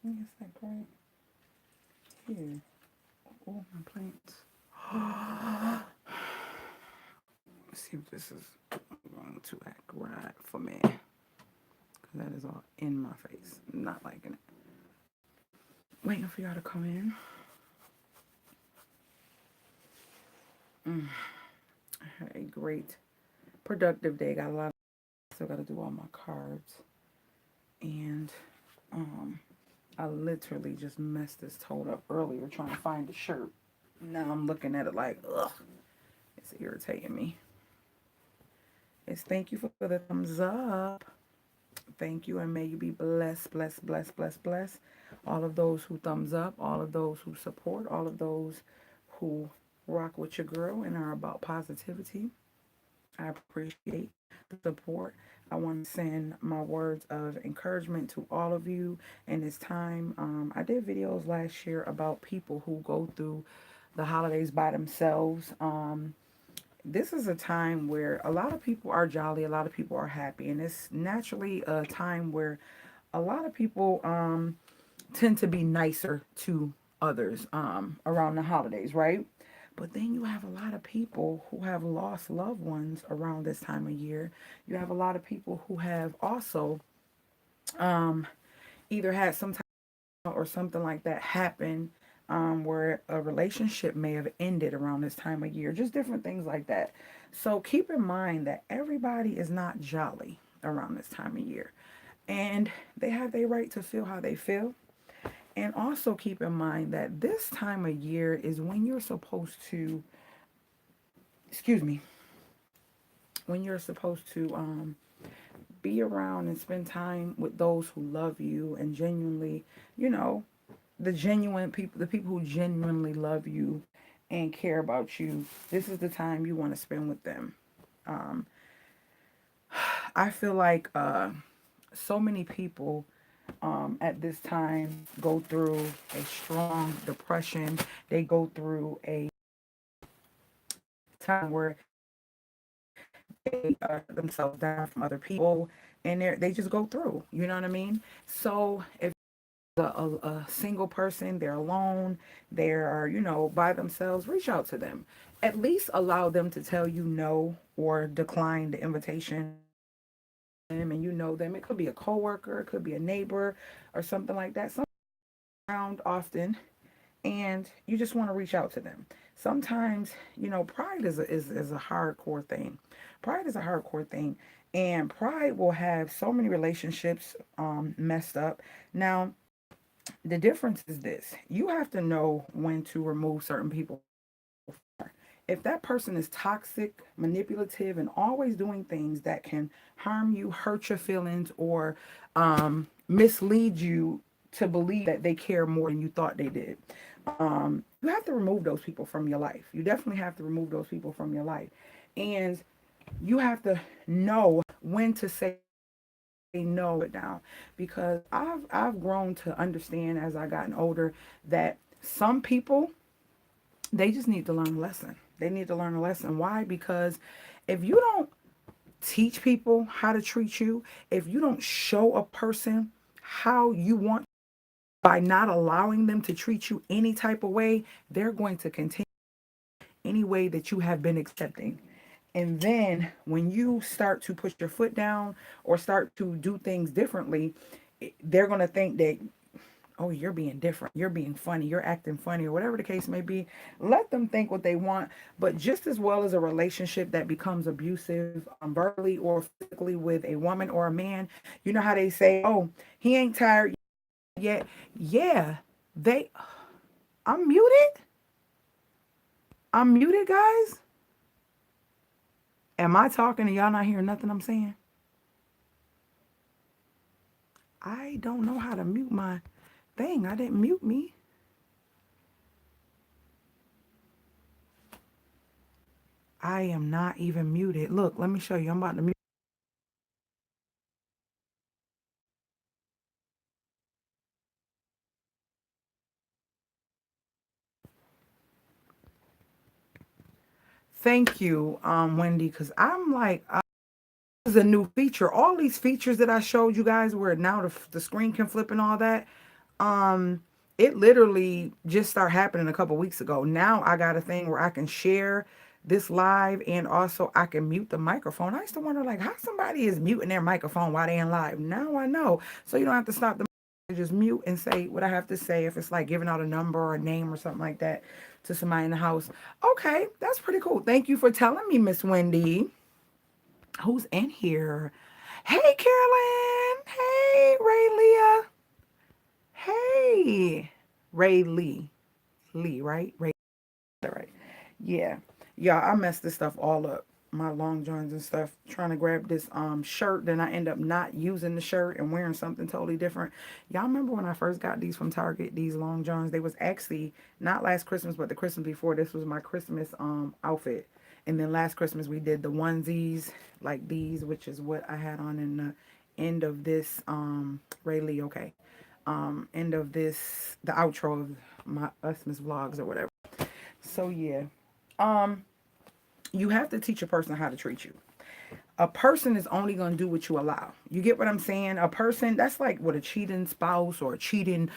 Yes, that right here. Oh, my plants. Let's see if this is going to act right for me. Because that is all in my face. Not liking it. Waiting for y'all to come in. I had a great, productive day. Got a lot of, still got to do all my cards. And I literally just messed this toad up earlier trying to find the shirt. Now I'm looking at it like, ugh, it's irritating me. It's thank you for the thumbs up. Thank you, and may you be blessed, blessed, blessed, blessed, blessed. All of those who thumbs up, all of those who support, all of those who rock with your girl and are about positivity. I appreciate the support. I want to send my words of encouragement to all of you in this time. I did videos last year about people who go through the holidays by themselves. This is a time where a lot of people are jolly, a lot of people are happy, and it's naturally a time where a lot of people tend to be nicer to others around the holidays, right? But then you have a lot of people who have lost loved ones around this time of year. You have a lot of people who have also um, either had some type or something like that happen where a relationship may have ended around this time of year. Just different things like that. So keep in mind that everybody is not jolly around this time of year. And they have their right to feel how they feel. And also keep in mind that this time of year is when you're supposed to, excuse me, when you're supposed to be around and spend time with those who love you and genuinely, you know, the genuine people, the people who genuinely love you and care about you. This is the time you want to spend with them. Um, I feel like so many people at this time go through a strong depression. They go through a time where they themselves down from other people, and they just go through. You know what I mean? So if a single person, they're alone, they're by themselves, reach out to them. At least allow them to tell you no or decline the invitation. And you know them. It could be a coworker, it could be a neighbor, or something like that. Someone around often, and you just want to reach out to them. Sometimes, pride is a hardcore thing. Pride is a hardcore thing, and pride will have so many relationships messed up. Now, the difference is this: you have to know when to remove certain people. If that person is toxic, manipulative, and always doing things that can harm you, hurt your feelings, or mislead you to believe that they care more than you thought they did, you have to remove those people from your life. You definitely have to remove those people from your life. And you have to know when to say no it down, because I've grown to understand as I gotten older that some people, they just need to learn a lesson. They need to learn a lesson. Why? Because if you don't teach people how to treat you, if you don't show a person how you want, by not allowing them to treat you any type of way, they're going to continue any way that you have been accepting. And then when you start to put your foot down or start to do things differently, they're going to think that, oh, you're being different, you're being funny, you're acting funny, or whatever the case may be. Let them think what they want. But just as well as a relationship that becomes abusive, verbally or physically, with a woman or a man, you know how they say, oh, he ain't tired yet. Yeah, they, I'm muted. I'm muted, guys. Am I talking and y'all not hearing nothing I'm saying? I don't know how to mute my thing. I didn't mute me. I am not even muted. Look, let me show you. I'm about to mute. Thank you, Wendy, because I'm like, this is a new feature. All these features that I showed you guys where now the screen can flip and all that, Um, it literally just started happening a couple weeks ago. Now I got a thing where I can share this live and also I can mute the microphone. I used to wonder like how somebody is muting their microphone while they in live. Now I know. So you don't have to stop the just mute and say what I have to say if it's like giving out a number or a name or something like that to somebody in the house. Okay, that's pretty cool. Thank you for telling me, Miss Wendy. Who's in here? Hey, Carolyn. Hey, Ray Leah. Hey, Ray Lee. Lee, right? Ray, right? Yeah. Yeah, I messed this stuff all up. My long johns and stuff. Trying to grab this shirt. Then I end up not using the shirt and wearing something totally different. Y'all remember when I first got these from Target, these long johns? They was actually not last Christmas, but the Christmas before. This was my Christmas outfit. And then last Christmas we did the onesies like these, which is what I had on in the end of this Ray Lee, okay. End of this, the outro of my Usmas vlogs or whatever. So yeah, um, you have to teach a person how to treat you. A person is only going to do what you allow. You get what I'm saying? A person, that's like with a cheating spouse or a cheating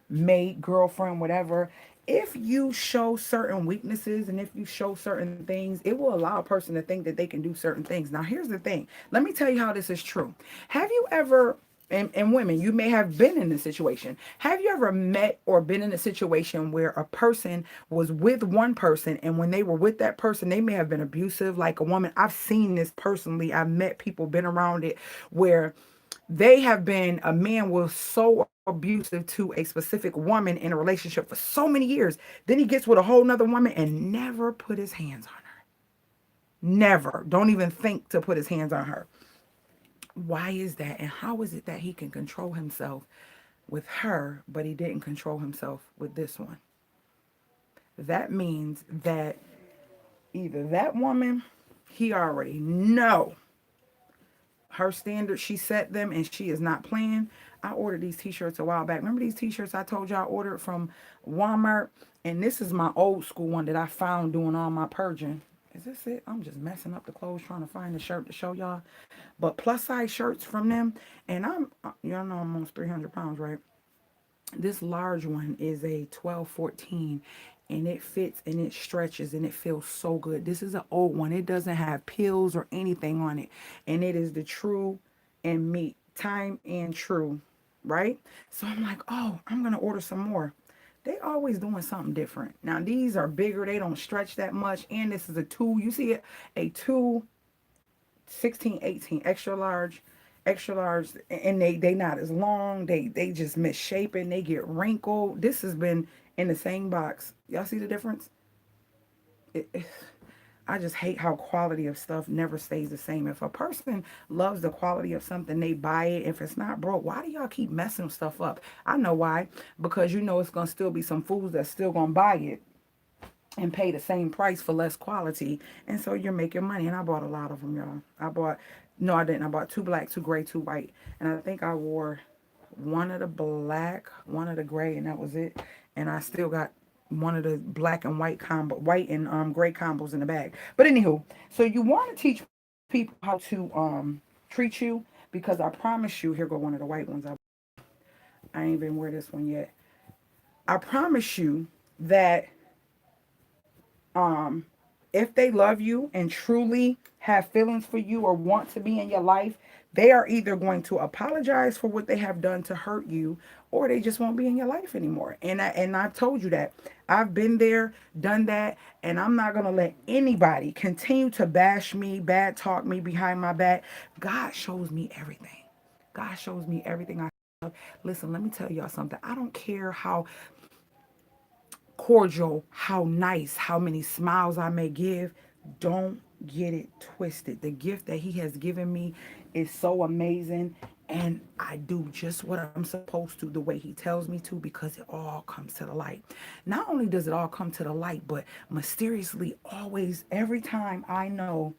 mate, girlfriend, whatever. If you show certain weaknesses and if you show certain things, it will allow a person to think that they can do certain things. Now, here's the thing. Let me tell you how this is true. Have you ever, and women, you may have been in this situation. Have you ever met or been in a situation where a person was with one person and when they were with that person, they may have been abusive, like a woman? I've seen this personally. I've met people, been around it, where they have been, a man was so abusive to a specific woman in a relationship for so many years. Then he gets with a whole nother woman and never put his hands on her. Never. Don't even think to put his hands on her. Why is that? And how is it that he can control himself with her, but he didn't control himself with this one? That means that either that woman, he already know her standards, she set them and she is not playing. I ordered these t-shirts a while back. Remember these t-shirts I told y'all I ordered from Walmart? And this is my old school one that I found doing all my purging. Is this it? I'm just messing up the clothes trying to find the shirt to show y'all. But plus size shirts from them. And y'all know I'm almost 300 pounds, right? This large one is a 12-14 and it fits and it stretches and it feels so good. This is an old one. It doesn't have pills or anything on it. And it is the true and meat, time and true, right? So I'm like, oh, I'm going to order some more. They always doing something different. Now these are bigger. They don't stretch that much. And this is a two. You see it? A 2 16, 18, extra large, and they not as long. They just misshapen. They get wrinkled. This has been in the same box. Y'all see the difference? It, I just hate how quality of stuff never stays the same. If a person loves the quality of something, they buy it. If it's not broke, why do y'all keep messing stuff up? I know why. Because you know it's gonna still be some fools that's still gonna buy it and pay the same price for less quality, and so you're making money. And I bought a lot of them, y'all. No, I didn't. I bought two black, two gray, two white, and I think I wore one of the black, one of the gray, and that was it. And I still got one of the black and white combo, white and gray combos in the bag. But anywho, so you want to teach people how to treat you, because I promise you, here go one of the white ones. I ain't even wear this one yet. I promise you that um, if they love you and truly have feelings for you or want to be in your life, they are either going to apologize for what they have done to hurt you, or they just won't be in your life anymore. And I've told you that. I've been there, done that, and I'm not going to let anybody continue to bash me, bad talk me behind my back. God shows me everything. God shows me everything I have. Listen, let me tell y'all something. I don't care how cordial, how nice, how many smiles I may give. Don't get it twisted. The gift that he has given me is so amazing, and I do just what I'm supposed to the way he tells me to, because it all comes to the light. Not only does it all come to the light, but mysteriously, always, every time I know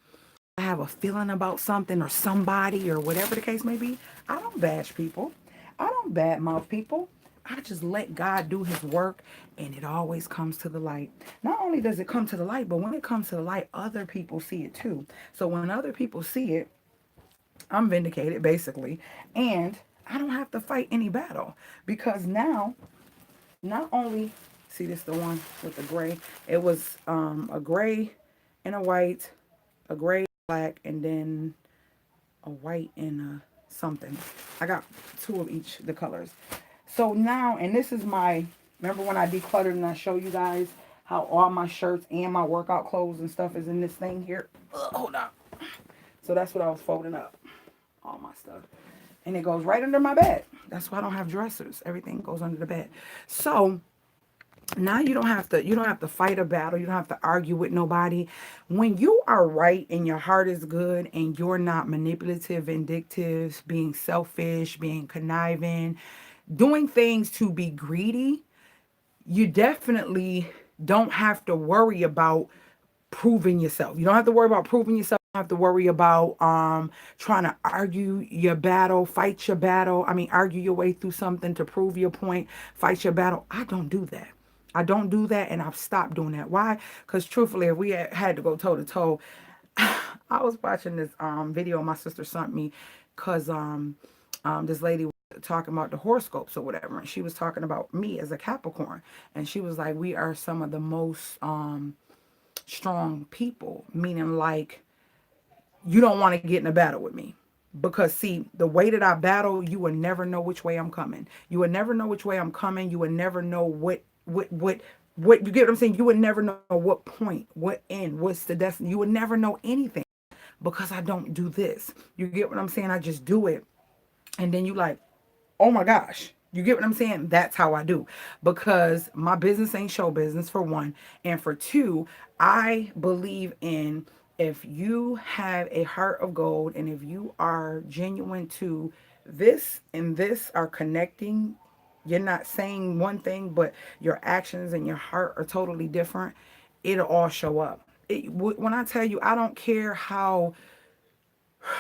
I have a feeling about something or somebody or whatever the case may be, I don't bash people. I don't badmouth people. I just let God do his work, and it always comes to the light. Not only does it come to the light, but when it comes to the light, other people see it too. So when other people see it, I'm vindicated basically. And I don't have to fight any battle because now, not only, see this the one with the gray, it was a gray and a white, a gray, black, and then a white and a something. I got two of each, the colors. So now, and this is my, remember when I decluttered and I show you guys how all my shirts and my workout clothes and stuff is in this thing here? Hold on. So that's what I was folding up, all my stuff. And it goes right under my bed. That's why I don't have dressers. Everything goes under the bed. So now you don't have to fight a battle. You don't have to argue with nobody. When you are right and your heart is good and you're not manipulative, vindictive, being selfish, being conniving, doing things to be greedy, you definitely don't have to worry about proving yourself. You don't have to worry about proving yourself. You don't have to worry about trying to argue your battle, fight your battle. I mean, argue your way through something to prove your point, fight your battle. I don't do that. I don't do that, and I've stopped doing that. Why? Because truthfully, if we had to go toe to toe, I was watching this video my sister sent me because this lady was talking about the horoscopes or whatever, and she was talking about me as a Capricorn, and she was like, we are some of the most strong people, meaning like you don't want to get in a battle with me. Because see, the way that I battle, you will never know which way I'm coming. You will never know which way I'm coming. You will never know what you get what I'm saying? You would never know what point, what end, what's the destiny. You would never know anything because I don't do this. You get what I'm saying? I just do it. And then you like, oh my gosh. You get what I'm saying? That's how I do. Because my business ain't show business, for one. And for two, I believe in, if you have a heart of gold and if you are genuine to this and this are connecting, you're not saying one thing, but your actions and your heart are totally different, it'll all show up. When I tell you, I don't care how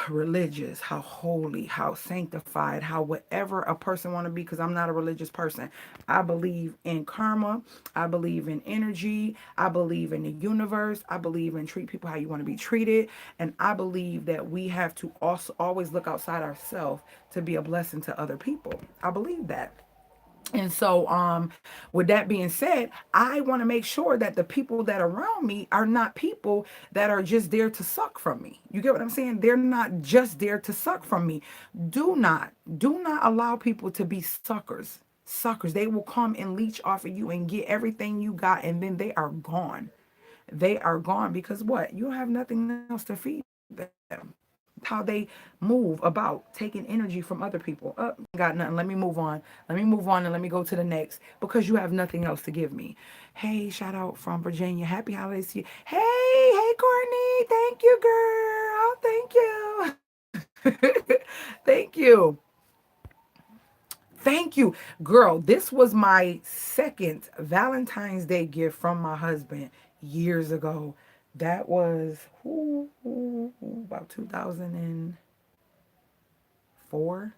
religious, how holy, how sanctified, how whatever a person want to be, because I'm not a religious person. I believe in karma. I believe in energy. I believe in the universe. I believe in treat people how you want to be treated. And I believe that we have to also always look outside ourselves to be a blessing to other people. I believe that. And so, with that being said, I want to make sure that the people that are around me are not people that are just there to suck from me. You get what I'm saying? They're not just there to suck from me. Do not allow people to be suckers. Suckers. They will come and leech off of you and get everything you got, and then they are gone. They are gone because what? You have nothing else to feed them. How they move about taking energy from other people. Got nothing. Let me move on. Let me move on and let me go to the next because you have nothing else to give me. Hey, shout out from Virginia. Happy holidays to you. Hey, Courtney. Thank you, girl. Thank you. Thank you. Thank you. Girl, this was my second Valentine's Day gift from my husband years ago. That was about 2004,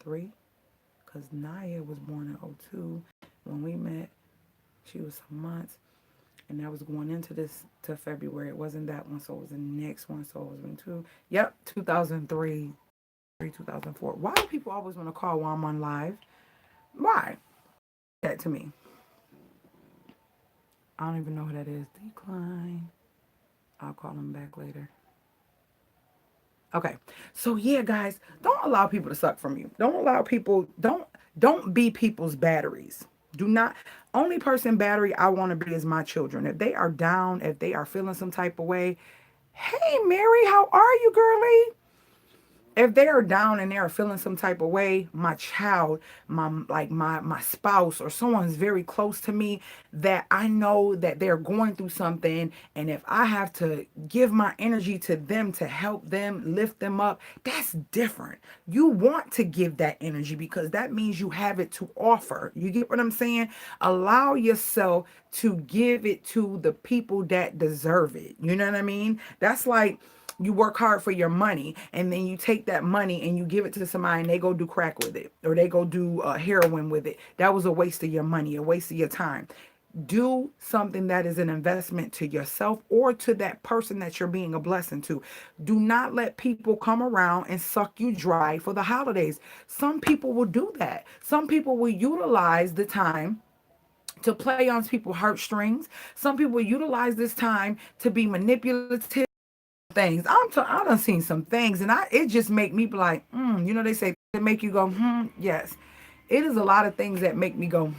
3, because Naya was born in '02. When we met, she was some months, and that was going into this to February. It wasn't that one, so it was the next one. So it was in two. Yep, 2003, 2004. Why do people always want to call while I'm on live? Why? That to me. I don't even know who that is. Decline. I'll call them back later. Okay. So yeah, guys, don't allow people to suck from you. Don't allow people, don't be people's batteries. Do not, only person battery I want to be is my children. If they are down, if they are feeling some type of way, hey Mary, how are you, girly? If they are down and they are feeling some type of way, my child, my spouse or someone's very close to me that I know that they're going through something, and if I have to give my energy to them to help them, lift them up, that's different. You want to give that energy because that means you have it to offer. You get what I'm saying? Allow yourself to give it to the people that deserve it. You know what I mean? That's like, you work hard for your money and then you take that money and you give it to somebody and they go do crack with it or they go do heroin with it. That was a waste of your money, a waste of your time. Do something that is an investment to yourself or to that person that you're being a blessing to. Do not let people come around and suck you dry for the holidays. Some people will do that. Some people will utilize the time to play on people's heartstrings. Some people utilize this time to be manipulative things. I done seen some things, and it just make me be like, they say it make you go, yes. It is a lot of things that make me go,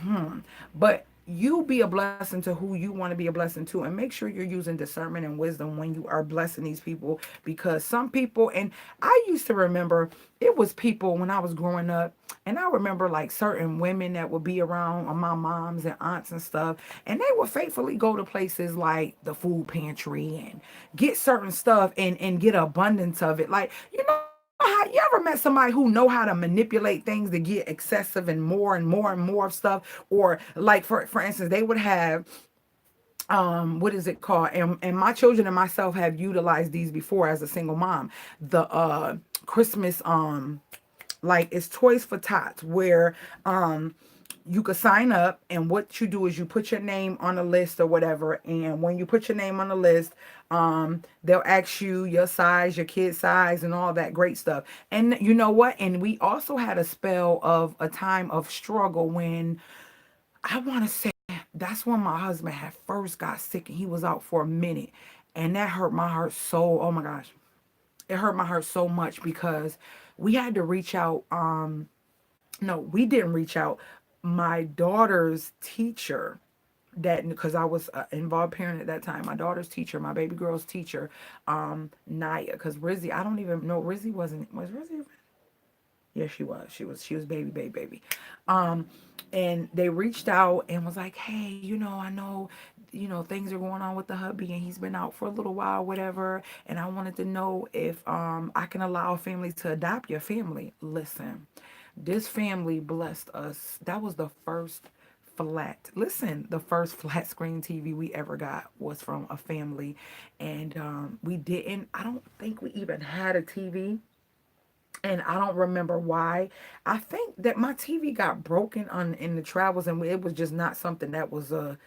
But you be a blessing to who you want to be a blessing to, and make sure you're using discernment and wisdom when you are blessing these people, because some people, and I used to remember it was people when I was growing up, and I remember like certain women that would be around my moms and aunts and stuff, and they would faithfully go to places like the food pantry and get certain stuff and get abundance of it. Like, how you ever met somebody who know how to manipulate things to get excessive and more and more and more of stuff? Or like for instance, they would have what is it called, and my children and myself have utilized these before as a single mom, the Christmas like it's Toys for Tots, where you could sign up, and what you do is you put your name on a list or whatever, and when you put your name on the list, they'll ask you your size, your kid size, and all that great stuff. And you know what, and we also had a spell of a time of struggle when, I want to say, that's when my husband had first got sick and he was out for a minute, and that hurt my heart so, oh my gosh, it hurt my heart so much because we had to reach out. No, we didn't reach out. My daughter's teacher, that because I was involved parent at that time, my daughter's teacher, my baby girl's teacher, Naya, because Rizzy, I don't even know, Rizzy was Rizzy? Yeah, she was baby. Um, and they reached out and was like, hey, I know, things are going on with the hubby and he's been out for a little while, whatever. And I wanted to know if I can allow a family to adopt your family. Listen, this family blessed us. That was the first flat screen TV we ever got was from a family. And I don't think we even had a TV, and I don't remember why. I think that my TV got broken on in the travels, and it was just not something that was a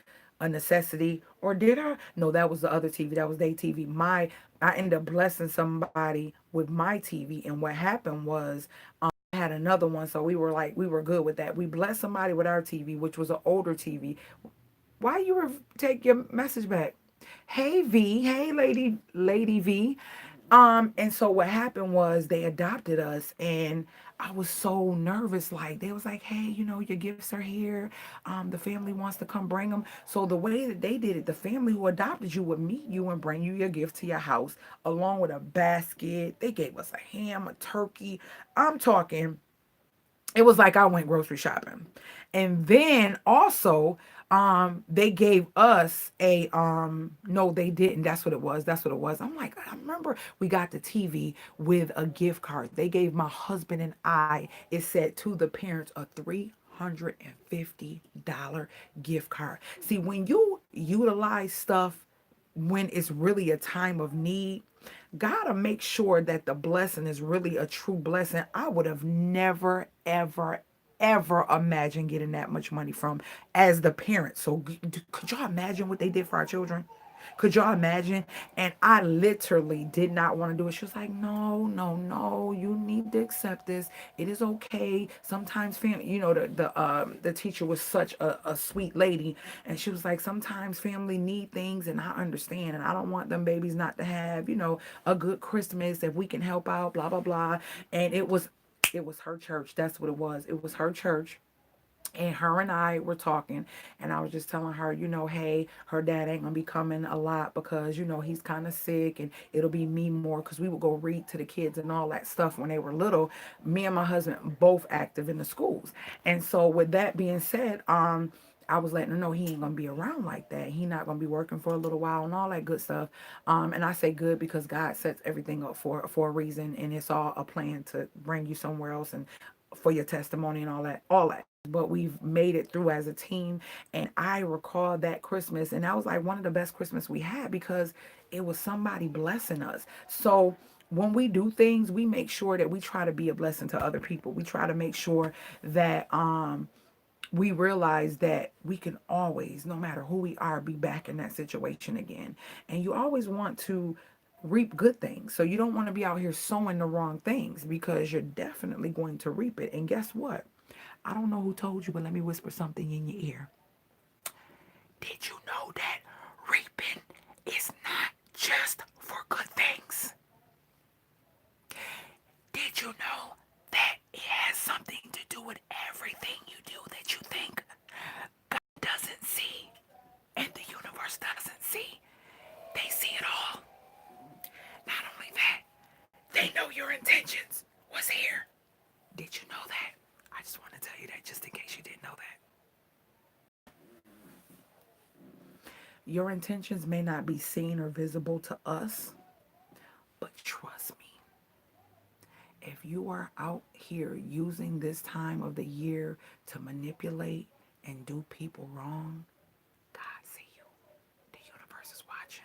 necessity. Or did I? No, that was the other TV. That was their TV. I ended up blessing somebody with my TV, and what happened was I had another one, so we were good with that. We blessed somebody with our TV, which was an older TV. Why you take your message back? Hey V, hey lady V. And so what happened was they adopted us, and I was so nervous. Like they was like, hey, your gifts are here. The family wants to come bring them. So the way that they did it, the family who adopted you would meet you and bring you your gift to your house along with a basket. They gave us a ham, a turkey. I'm talking, it was like I went grocery shopping. And then also, they gave us a no, they didn't. That's what it was. I'm like, I remember we got the TV with a gift card. They gave my husband and I, it said to the parents, a $350 gift card. See, when you utilize stuff when it's really a time of need, gotta make sure that the blessing is really a true blessing. I would have never, ever imagined getting that much money from as the parent. So could y'all imagine what they did for our children? Could y'all imagine? And I literally did not want to do it. She was like, no, no, no, you need to accept this. It is okay. Sometimes family, the teacher was such a sweet lady. And she was like, sometimes family need things, and I understand. And I don't want them babies not to have, a good Christmas if we can help out, blah, blah, blah. And it was her church. That's what it was. It was her church, and her and I were talking, and I was just telling her, hey, her dad ain't gonna be coming a lot because he's kind of sick, and it'll be me more because we would go read to the kids and all that stuff when they were little. Me and my husband both active in the schools, and so with that being said, I was letting her know he ain't gonna be around like that. He not gonna be working for a little while and all that good stuff. And I say good because God sets everything up for a reason, and it's all a plan to bring you somewhere else and for your testimony and all that. But we've made it through as a team. And I recall that Christmas, and that was like one of the best Christmas we had because it was somebody blessing us. So when we do things, we make sure that we try to be a blessing to other people. We try to make sure that we realize that we can always, no matter who we are, be back in that situation again. And you always want to reap good things. So you don't want to be out here sowing the wrong things, because you're definitely going to reap it. And guess what? I don't know who told you, but let me whisper something in your ear. Did you know that reaping is not just for good things? Did you know that it has something to do with everything you do that you think God doesn't see and the universe doesn't see? They see it all. Not only that, they know your intentions was here. Did you know that? I just want to tell you that just in case you didn't know that. Your intentions may not be seen or visible to us, but trust me, if you are out here using this time of the year to manipulate and do people wrong, God see you. The universe is watching.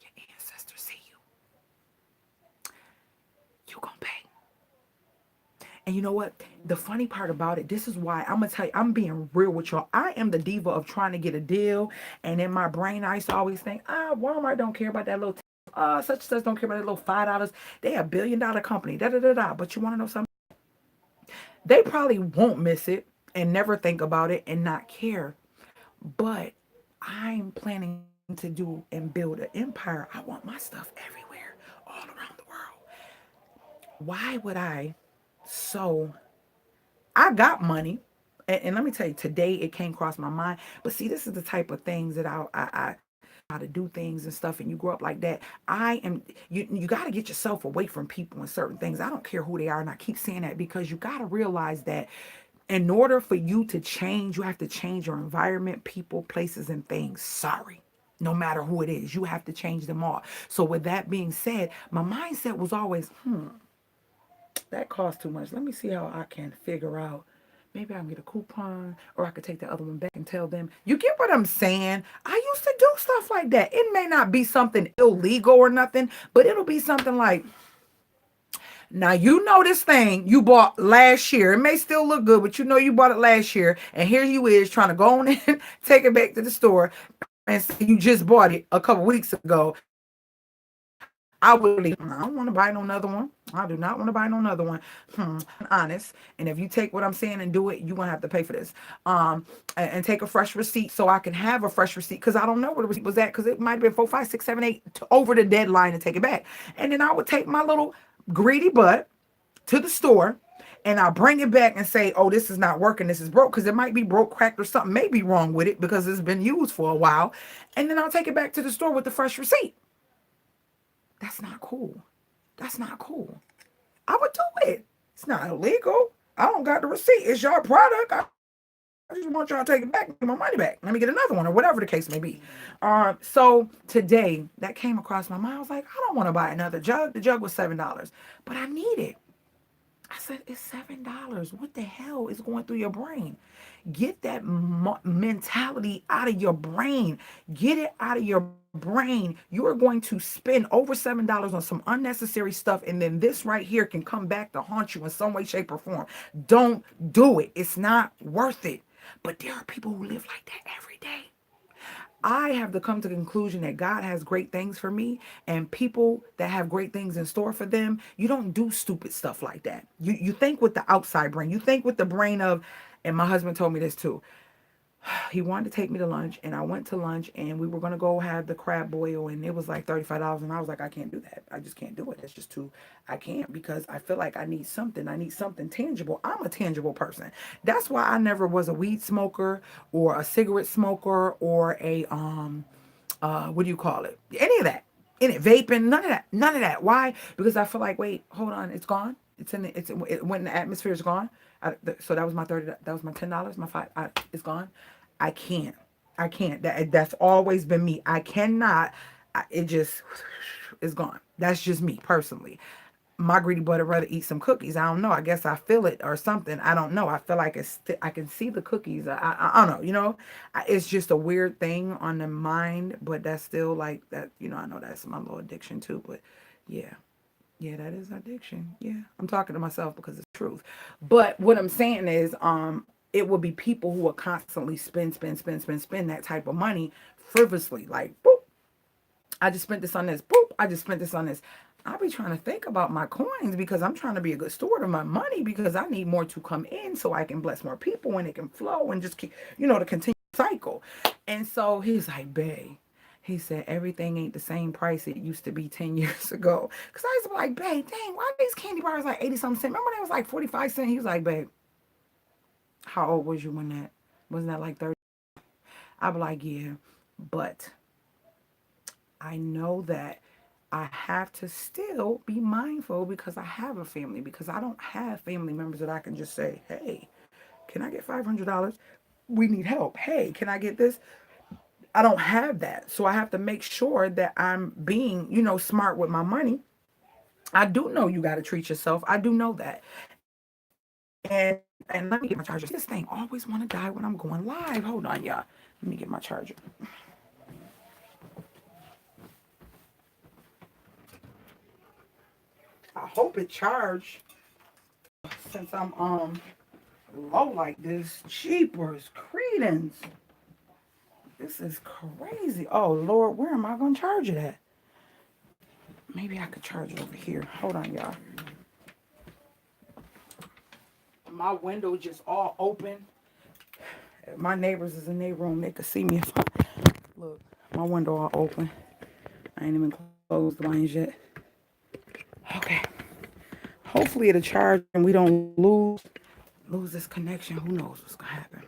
Your ancestors see you. You gonna pay. And you know what? The funny part about it, this is why I'm gonna tell you, I'm being real with y'all. I am the diva of trying to get a deal, and in my brain, I used to always think, Walmart don't care about that little. Such and such don't care about that little $5. They a $1 billion company. Da da da da. But you want to know something? They probably won't miss it and never think about it and not care. But I'm planning to do and build an empire. I want my stuff everywhere, all around the world. Why would I? So I got money. And let me tell you, today it came across my mind. But see, this is the type of things that I how to do things and stuff, and you grow up like that. I am you got to get yourself away from people and certain things. I don't care who they are, and I keep saying that because you got to realize that in order for you to change, you have to change your environment, people, places, and things. Sorry. No matter who it is, you have to change them all. So with that being said, my mindset was always, that costs too much. Let me see how I can figure out. Maybe I can get a coupon, or I could take the other one back and tell them. You get what I'm saying? I used to do stuff like that. It may not be something illegal or nothing, but it'll be something like, now you know this thing you bought last year. It may still look good, but you know you bought it last year, and here you is trying to go on and take it back to the store and say you just bought it a couple weeks ago. I would really, I don't want to buy no another one. I do not want to buy no another one. Honest. And if you take what I'm saying and do it, you're gonna have to pay for this. And take a fresh receipt so I can have a fresh receipt, because I don't know where the receipt was at, because it might have been 4, 5, 6, 7, 8 over the deadline to take it back. And then I would take my little greedy butt to the store, and I'll bring it back and say, oh, this is not working, this is broke, because it might be broke, cracked, or something may be wrong with it because it's been used for a while. And then I'll take it back to the store with the fresh receipt. That's not cool. That's not cool. I would do it. It's not illegal. I don't got the receipt. It's your product. I just want y'all to take it back, get my money back. Let me get another one, or whatever the case may be. So today that came across my mind. I was like, I don't want to buy another jug. The jug was $7, but I need it. I said, it's $7. What the hell is going through your brain? Get that mentality out of your brain. Get it out of your brain. You are going to spend over $7 on some unnecessary stuff, and then this right here can come back to haunt you in some way, shape, or form. Don't do it. It's not worth it. But there are people who live like that every day. I have to come to the conclusion that God has great things for me, and people that have great things in store for them, you don't do stupid stuff like that. You think with the outside brain. You think with the brain of, and my husband told me this too. He wanted to take me to lunch, and I went to lunch, and we were going to go have the crab boil, and it was like $35, and I was like, I can't do that. I just can't do it. It's just too, I can't, because I feel like I need something. I need something tangible. I'm a tangible person. That's why I never was a weed smoker or a cigarette smoker or a what do you call it, any of that, in it, vaping, none of that. Why? Because I feel like, wait, hold on, it's gone. It's in the, it went in the atmosphere. It's gone. So that was my 30. That was my $10. My five. It's gone. I can't. I can't. That's always been me. I cannot. It just is gone. That's just me personally. My greedy butt would rather eat some cookies. I don't know. I guess I feel it or something. I don't know. I feel like it's. I can see the cookies. I don't know. It's just a weird thing on the mind. But that's still like that. I know that's my little addiction too. But yeah. Yeah, that is addiction. Yeah. I'm talking to myself because it's truth. But what I'm saying is, it will be people who will constantly spend that type of money frivolously. Like, boop, I just spent this on this. Boop, I just spent this on this. I'll be trying to think about my coins because I'm trying to be a good steward of my money because I need more to come in so I can bless more people and it can flow and just keep, to continue the cycle. And so he's like, babe, he said, everything ain't the same price it used to be 10 years ago. Because I used to be like, babe, dang, why are these candy bars like 80 something cents? Remember when it was like 45 cents? He was like, babe, how old was you when that? Wasn't that like 30? I'd be like, yeah, but I know that I have to still be mindful because I have a family, because I don't have family members that I can just say, hey, can I get $500? We need help. Hey, can I get this? I don't have that. So I have to make sure that I'm being, smart with my money. I do know you got to treat yourself. I do know that. And let me get my charger. This thing always want to die when I'm going live. Hold on, y'all. Let me get my charger. I hope it charged since I'm low like this. Jeepers credence. This is crazy. Oh Lord, where am I gonna charge it at? Maybe I could charge it over here. Hold on, y'all. My window just all open. If my neighbors is in their room, they could see me if I look. My window all open. I ain't even closed the blinds yet. Okay. Hopefully it'll charge and we don't lose this connection. Who knows what's gonna happen?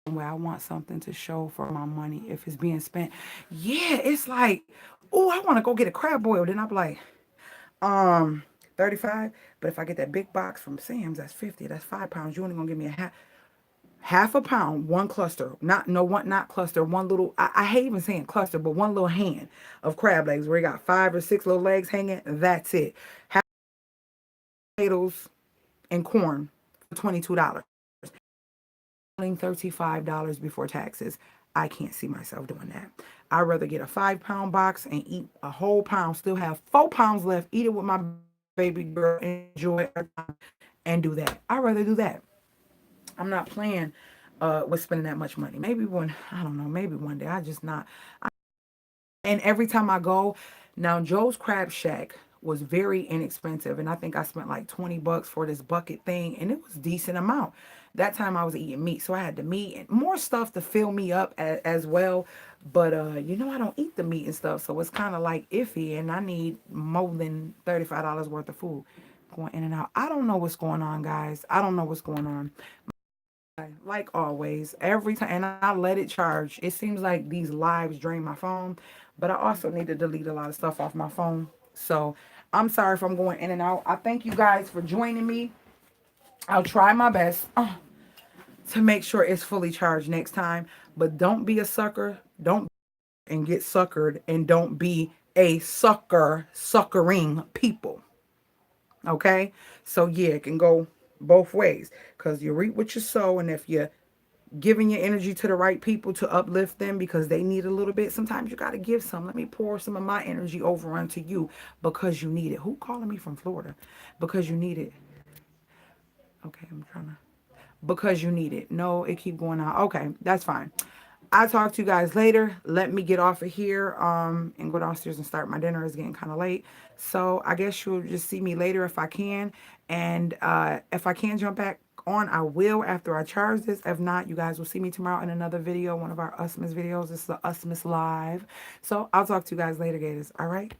Where I want something to show for my money if it's being spent. Yeah, it's like, oh, I want to go get a crab boil. Then I'll be like, 35. But if I get that big box from Sam's, that's 50. That's 5 pounds. You only gonna give me a half a pound, one cluster. Not cluster, one little, I hate even saying cluster, but one little hand of crab legs where you got 5 or 6 little legs hanging. That's it. Half potatoes and corn for $22. $35 before taxes. I can't see myself doing that. I'd rather get a 5 pound box and eat a whole pound, still have 4 pounds left, eat it with my baby girl, enjoy it, and do that. I'd rather do that. I'm not playing with spending that much money. Maybe I don't know, maybe one day. I just not. And every time I go, now Joe's Crab Shack was very inexpensive, and I think I spent like $20 for this bucket thing, and it was a decent amount. That time I was eating meat, so I had the meat and more stuff to fill me up as well. But I don't eat the meat and stuff, so it's kind of like iffy, and I need more than $35 worth of food going in and out. I don't know what's going on, guys. I don't know what's going on. Like always, every time, and I let it charge. It seems like these lives drain my phone, but I also need to delete a lot of stuff off my phone. So I'm sorry if I'm going in and out. I thank you guys for joining me. I'll try my best to make sure it's fully charged next time. But don't be a sucker. Don't and get suckered, and don't be a suckering people. Okay? So yeah, it can go both ways because you reap what you sow, and if you're giving your energy to the right people to uplift them because they need a little bit, sometimes you got to give some. Let me pour some of my energy over onto you because you need it. Who calling me from Florida? Because you need it. Okay, I'm trying to. Because you need it. No, it keep going on. Okay, that's fine. I'll talk to you guys later. Let me get off of here and go downstairs and start my dinner. It's getting kind of late. So I guess you'll just see me later if I can. And if I can jump back on, I will after I charge this. If not, you guys will see me tomorrow in another video, one of our Usmas videos. This is the Usmas Live. So I'll talk to you guys later, Gators. All right?